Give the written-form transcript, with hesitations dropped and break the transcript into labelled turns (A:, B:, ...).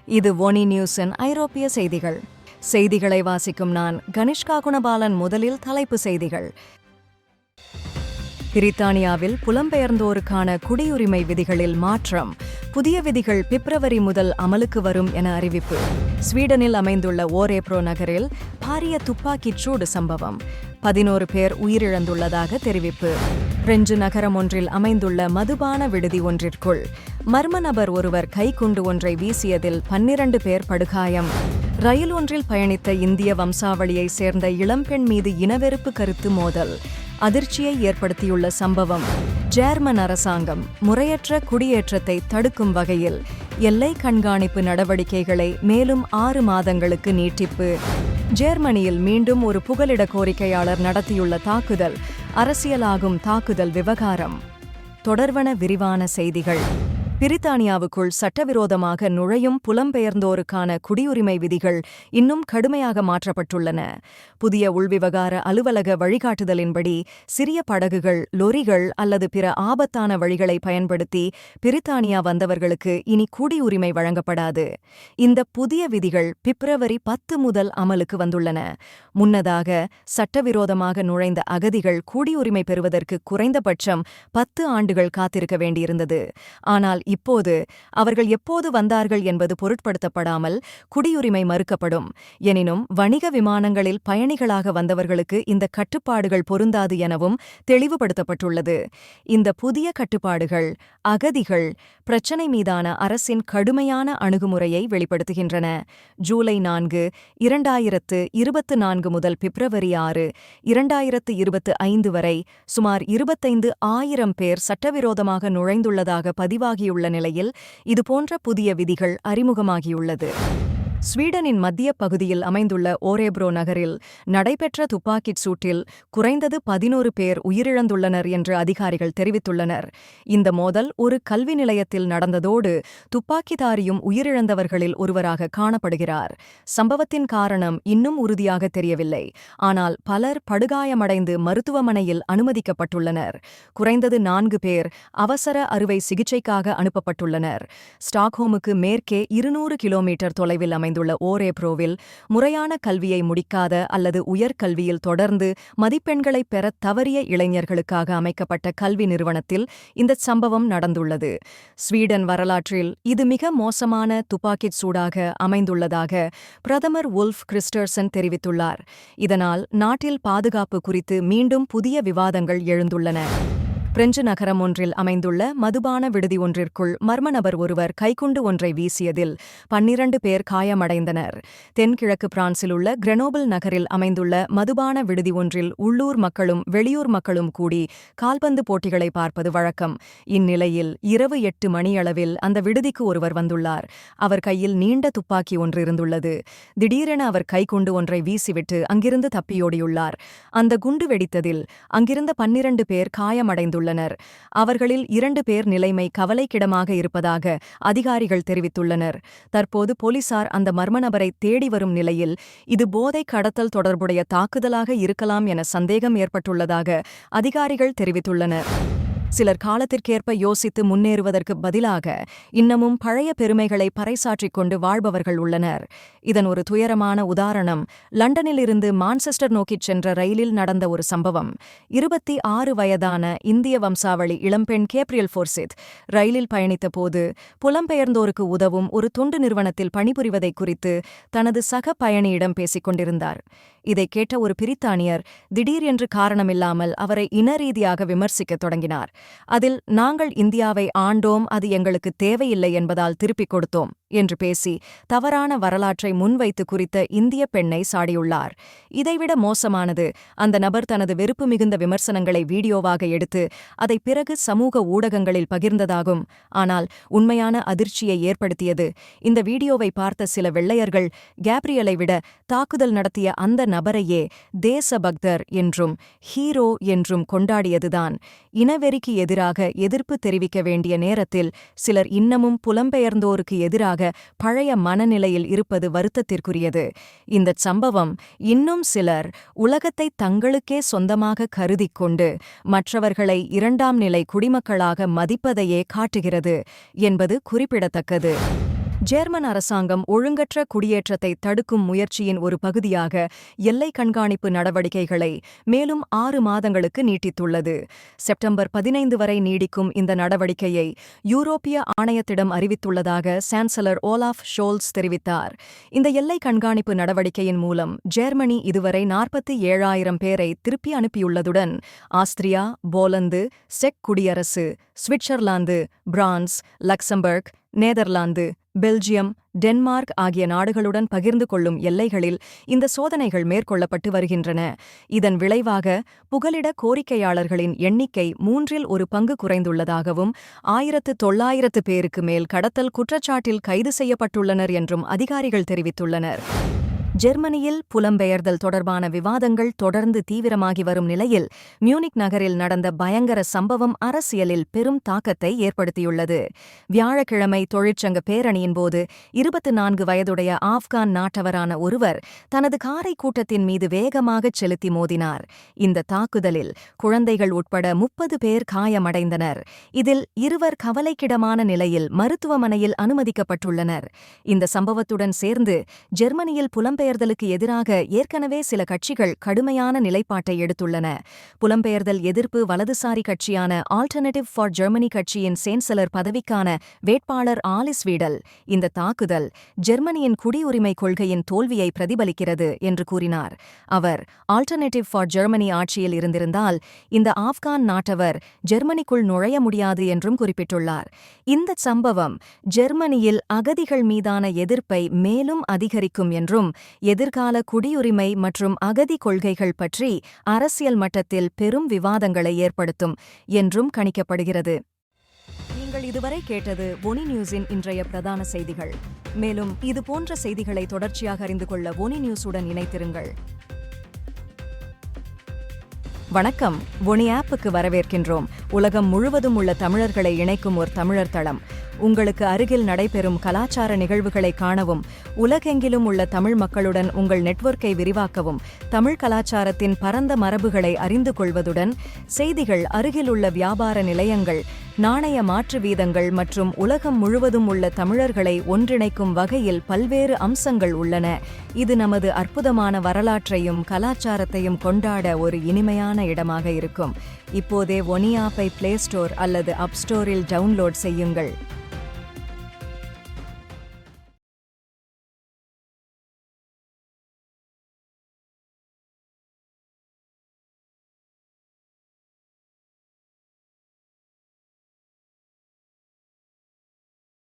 A: இது ஒனி நியூஸின் ஐரோப்பிய செய்திகள். செய்திகளை வாசிக்கும் நான் கனிஷ்கா குணபாலன். முதலில் தலைப்பு செய்திகள். பிரித்தானியாவில் புலம்பெயர்ந்தோருக்கான குடியுரிமை விதிகளில் மாற்றம். புதிய விதிகள் பிப்ரவரி முதல் அமலுக்கு வரும் என அறிவிப்பு. ஸ்வீடனில் அமைந்துள்ள ஓரேப்ரோ நகரில் பாரிய துப்பாக்கிச் சூடு சம்பவம். 11 பேர் உயிரிழந்துள்ளதாக தெரிவிப்பு. பிரெஞ்சு நகரம் ஒன்றில் அமைந்துள்ள மதுபான விடுதி ஒன்றிற்குள் மர்ம நபர் ஒருவர் கைக்குண்டு ஒன்றை வீசியதில் 12 பேர் படுகாயம். ரயில் ஒன்றில் பயணித்த இந்திய வம்சாவளியை சேர்ந்த இளம்பெண் மீது இனவெறுப்பு கருத்து மோதல் அதிர்ச்சியை ஏற்படுத்தியுள்ள சம்பவம். ஜேர்மன் அரசாங்கம் முறையற்ற குடியேற்றத்தை தடுக்கும் வகையில் எல்லை கண்காணிப்பு நடவடிக்கைகளை மேலும் 6 மாதங்களுக்கு நீட்டிப்பு. ஜேர்மனியில் மீண்டும் ஒரு புகலிட கோரிக்கையாளர் நடத்தியுள்ள தாக்குதல் அரசியலாகும் தாக்குதல் விவகாரம். தொடர்வன விரிவான செய்திகள். பிரித்தானியாவுக்குள் சட்டவிரோதமாக நுழையும் புலம்பெயர்ந்தோருக்கான குடியுரிமை விதிகள் இன்னும் கடுமையாக மாற்றப்பட்டுள்ளன. புதிய உள்விவகார அலுவலக வழிகாட்டுதலின்படி சிறிய படகுகள், லொரிகள் அல்லது பிற ஆபத்தான வழிகளை பயன்படுத்தி பிரித்தானியா வந்தவர்களுக்கு இனி குடியுரிமை வழங்கப்படாது. இந்த புதிய விதிகள் பிப்ரவரி 10 முதல் அமலுக்கு வந்துள்ளன. முன்னதாக சட்டவிரோதமாக நுழைந்த அகதிகள் குடியுரிமை பெறுவதற்கு குறைந்தபட்சம் 10 ஆண்டுகள் காத்திருக்க வேண்டியிருந்தது. ஆனால் இப்போது அவர்கள் எப்போது வந்தார்கள் என்பது பொருட்படுத்தப்படாமல் குடியுரிமை மறுக்கப்படும். எனினும் வணிக விமானங்களில் பயணிகளாக வந்தவர்களுக்கு இந்த கட்டுப்பாடுகள் பொருந்தாது எனவும் தெளிவுபடுத்தப்பட்டுள்ளது. இந்த புதிய கட்டுப்பாடுகள் அகதிகள் பிரச்சினை மீதான அரசின் கடுமையான அணுகுமுறையை வெளிப்படுத்துகின்றன. ஜூலை 4, 2024 முதல் பிப்ரவரி 6, 2025 வரை சுமார் 25,000 பேர் சட்டவிரோதமாக நுழைந்துள்ளதாக பதிவாகியுள்ள நிலையில் இதுபோன்ற புதிய விதிகள் அறிமுகமாகியுள்ளது. ஸ்வீடனின் மத்திய பகுதியில் அமைந்துள்ள ஓரேப்ரோ நகரில் நடைபெற்ற துப்பாக்கிச் சூட்டில் குறைந்தது 11 பேர் உயிரிழந்துள்ளனர் என்று அதிகாரிகள் தெரிவித்துள்ளனர். இந்த மோதல் ஒரு கல்வி நிலையத்தில் நடந்ததோடு துப்பாக்கிதாரியும் உயிரிழந்தவர்களில் ஒருவராக காணப்படுகிறார். சம்பவத்தின் காரணம் இன்னும் உறுதியாக தெரியவில்லை. ஆனால் பலர் படுகாயமடைந்து மருத்துவமனையில் அனுமதிக்கப்பட்டுள்ளனர். குறைந்தது 4 பேர் அவசர அறுவை சிகிச்சைக்காக அனுப்பப்பட்டுள்ளனர். ஸ்டாக்ஹோமுக்கு மேற்கே 200 கிலோமீட்டர் தொலைவில் அமைந்துள்ள ஓரேப்ரோவில் முறையான கல்வியை முடிக்காத அல்லது உயர்கல்வியில் தொடர்ந்து மதிப்பெண்களை பெற தவறிய இளைஞர்களுக்காக அமைக்கப்பட்ட கல்வி நிறுவனத்தில் இந்த சம்பவம் நடந்துள்ளது. ஸ்வீடன் வரலாற்றில் இது மிக மோசமான துப்பாக்கிச் சூடாக அமைந்துள்ளதாக பிரதமர் உல்ஃப் கிறிஸ்டர்சன் தெரிவித்துள்ளார். இதனால் நாட்டில் பாதுகாப்பு குறித்து மீண்டும் புதிய விவாதங்கள் எழுந்துள்ளன. பிரெஞ்சு நகரம் ஒன்றில் அமைந்துள்ள மதுபான விடுதி ஒன்றிற்குள் மர்ம நபர் ஒருவர் கைக்குண்டு ஒன்றை வீசியதில் 12 பேர் காயமடைந்தனர். தென்கிழக்கு பிரான்சில் உள்ள கிரெனோபிள் நகரில் அமைந்துள்ள மதுபான விடுதி ஒன்றில் உள்ளூர் மக்களும் வெளியூர் மக்களும் கூடி கால்பந்து போட்டிகளை பார்ப்பது வழக்கம். இந்நிலையில் இரவு 8 மணியளவில் அந்த விடுதிக்கு ஒருவர் வந்துள்ளார். அவர் கையில் நீண்ட துப்பாக்கி ஒன்று இருந்துள்ளது. திடீரென அவர் கைக்குண்டு ஒன்றை வீசிவிட்டு அங்கிருந்து தப்பியோடியுள்ளார். அந்த குண்டு வெடித்ததில் அங்கிருந்த 12 பேர் காயமடைந்துள்ளனர். அவர்களில் 2 பேர் நிலைமை கவலைக்கிடமாக இருப்பதாக அதிகாரிகள் தெரிவித்துள்ளனர். தற்போது போலீசார் அந்த மர்ம நபரை தேடி வரும் நிலையில் இது போதை கடத்தல் தொடர்புடைய தாக்குதலாக இருக்கலாம் என சந்தேகம் ஏற்பட்டுள்ளதாக அதிகாரிகள் தெரிவித்துள்ளனர். சிலர் காலத்திற்கேற்ப யோசித்து முன்னேறுவதற்கு பதிலாக இன்னமும் பழைய பெருமைகளை பறைசாற்றிக் கொண்டு வாழ்பவர்கள் உள்ளனர். இதன் ஒரு துயரமான உதாரணம் லண்டனிலிருந்து மான்செஸ்டர் நோக்கிச் சென்ற ரயிலில் நடந்த ஒரு சம்பவம். 26 வயதான இந்திய வம்சாவளி இளம்பெண் கேப்ரியல் ஃபோர்சித் ரயிலில் பயணித்த போது புலம்பெயர்ந்தோருக்கு உதவும் ஒரு தொண்டு நிறுவனத்தில் பணிபுரிவதை குறித்து தனது சக பயணியிடம் பேசிக் கொண்டிருந்தார். இதை கேட்ட ஒரு பிரித்தானியர் திடீரென்று காரணமில்லாமல் அவரை இனரீதியாக விமர்சிக்கத் தொடங்கினார். அதில் நாங்கள் இந்தியாவை ஆண்டோம், அது எங்களுக்கு தேவையில்லை என்பதால் திருப்பிக் கொடுத்தோம் என்று பேசி தவறான வரலாற்றை முன்வைத்து குறித்த இந்திய பெண்ணை சாடியுள்ளார். இதைவிட மோசமானது, அந்த நபர் தனது வெறுப்பு மிகுந்த விமர்சனங்களை வீடியோவாக எடுத்து அதை பிறகு சமூக ஊடகங்களில் பகிர்ந்ததாகும். ஆனால் உண்மையான அதிர்ச்சியை ஏற்படுத்தியது இந்த வீடியோவை பார்த்த சில வெள்ளையர்கள் கேப்ரியலை விட தாக்குதல் நடத்திய அந்த நபரையே தேசபக்தர் என்றும் ஹீரோ என்றும் கொண்டாடியதுதான். இனவெறிக்கு எதிராக எதிர்ப்பு தெரிவிக்க வேண்டிய நேரத்தில் சிலர் இன்னமும் புலம்பெயர்ந்தோருக்கு எதிராக பழைய மனநிலையில் இருப்பது வருத்தத்திற்குரியது. இந்தச் சம்பவம் இன்னும் சிலர் உலகத்தை தங்களுக்கே சொந்தமாக கருதிக் கொண்டு மற்றவர்களை 2ஆம் நிலை குடிமக்களாக மதிப்பதையே காட்டுகிறது என்பது குறிப்பிடத்தக்கது. ஜேர்மன் அரசாங்கம் ஒழுங்கற்ற குடியேற்றத்தை தடுக்கும் முயற்சியின் ஒரு பகுதியாக எல்லை கண்காணிப்பு நடவடிக்கைகளை மேலும் 6 மாதங்களுக்கு நீட்டித்துள்ளது. செப்டம்பர் 15 வரை நீடிக்கும் இந்த நடவடிக்கையை யூரோப்பிய ஆணையத்திடம் அறிவித்துள்ளதாக சான்சலர் ஓலாஃப் ஷோல்ஸ் தெரிவித்தார். இந்த எல்லை கண்காணிப்பு நடவடிக்கையின் மூலம் ஜெர்மனி இதுவரை 47,000 பேரை திருப்பி அனுப்பியுள்ளதுடன் ஆஸ்திரியா, போலந்து, செக் குடியரசு, Switzerland, France, Luxembourg, Netherlands, Belgium, Denmark ஆகிய நாடுகளுடன் பகிர்ந்து கொள்ளும் எல்லைகளில் இந்த சோதனைகள் மேற்கொள்ளப்பட்டு வருகின்றன. இதன் விளைவாக புகலிட கோரிக்கையாளர்களின் எண்ணிக்கை 1/3 பங்கு குறைந்துள்ளதாகவும் 1900 பேருக்கு மேல் கடத்தல் குற்றச்சாட்டில் கைது செய்யப்பட்டுள்ளனர் என்றும் அதிகாரிகள் தெரிவித்துள்ளனர். ஜெர்மனியில் புலம்பெயர்தல் தொடர்பான விவாதங்கள் தொடர்ந்து தீவிரமாகி வரும் நிலையில் மியூனிக் நகரில் நடந்த பயங்கர சம்பவம் அரசியலில் பெரும் தாக்கத்தை ஏற்படுத்தியுள்ளது. வியாழக்கிழமை தொழிற்சங்க பேரணியின் போது 24 வயதுடைய ஆப்கான் நாட்டவரான ஒருவர் தனது காரை கூட்டத்தின் மீது வேகமாகச் செலுத்தி மோதினார். இந்த தாக்குதலில் குழந்தைகள் உட்பட 30 பேர் காயமடைந்தனர். இதில் 2 கவலைக்கிடமான நிலையில் மருத்துவமனையில் அனுமதிக்கப்பட்டுள்ளனர். இந்த சம்பவத்துடன் சேர்ந்து ஜெர்மனியில் புலம்பெயர்தலுக்கு எதிராக ஏற்கனவே சில கட்சிகள் கடுமையான நிலைப்பாட்டை எடுத்துள்ளன. புலம்பெயர்தல் எதிர்ப்பு வலதுசாரி கட்சியான ஆல்டர்னேட்டிவ் ஃபார் ஜெர்மனி கட்சியின் சேன்சலர் பதவிக்கான வேட்பாளர் ஆலிஸ் வீடல் இந்த தாக்குதல் ஜெர்மனியின் குடியுரிமை கொள்கையின் தோல்வியை பிரதிபலிக்கிறது என்று கூறினார். அவர் ஆல்டர்னேட்டிவ் ஃபார் ஜெர்மனி ஆட்சியில் இருந்திருந்தால் இந்த ஆப்கான் நாட்டவர் ஜெர்மனிக்குள் நுழைய முடியாது என்றும் குறிப்பிட்டுள்ளார். இந்த சம்பவம் ஜெர்மனியில் அகதிகள் மீதான எதிர்ப்பை மேலும் அதிகரிக்கும் என்றும் எதிர்கால குடியுரிமை மற்றும் அகதி கொள்கைகள் பற்றி அரசியல் மட்டத்தில் பெரும் விவாதங்களை ஏற்படுத்தும் என்றும் கணிக்கப்படுகிறது. நீங்கள் இதுவரை கேட்டது ஒனி நியூஸின் இன்றைய பிரதான செய்திகள். மேலும் இதுபோன்ற செய்திகளை தொடர்ச்சியாக அறிந்து கொள்ள ஒனி நியூஸுடன் இணைத்திருங்கள். வணக்கம். ஒனி ஆப்புக்கு வரவேற்கின்றோம். உலகம் முழுவதும் உள்ள தமிழர்களை இணைக்கும் ஒரு தமிழர் தளம். உங்களுக்கு அருகில் நடைபெறும் கலாச்சார நிகழ்வுகளை காணவும், உலகெங்கிலும் உள்ள தமிழ் மக்களுடன் உங்கள் நெட்வொர்க்கை விரிவாக்கவும், தமிழ் கலாச்சாரத்தின் பரந்த மரபுகளை அறிந்து கொள்வதுடன் செய்திகள், அருகிலுள்ள வியாபார நிலையங்கள், நாணய மாற்று வீதங்கள் மற்றும் உலகம் முழுவதும் உள்ள தமிழர்களை ஒன்றிணைக்கும் வகையில் பல்வேறு அம்சங்கள் உள்ளன. இது நமது அற்புதமான வரலாற்றையும் கலாச்சாரத்தையும் கொண்டாட ஒரு இனிமையான இடமாக இருக்கும். இப்போதே ஒனி ஆப்பை பிளே ஸ்டோர் அல்லது அப் ஸ்டோரில் டவுன்லோட் செய்யுங்கள்.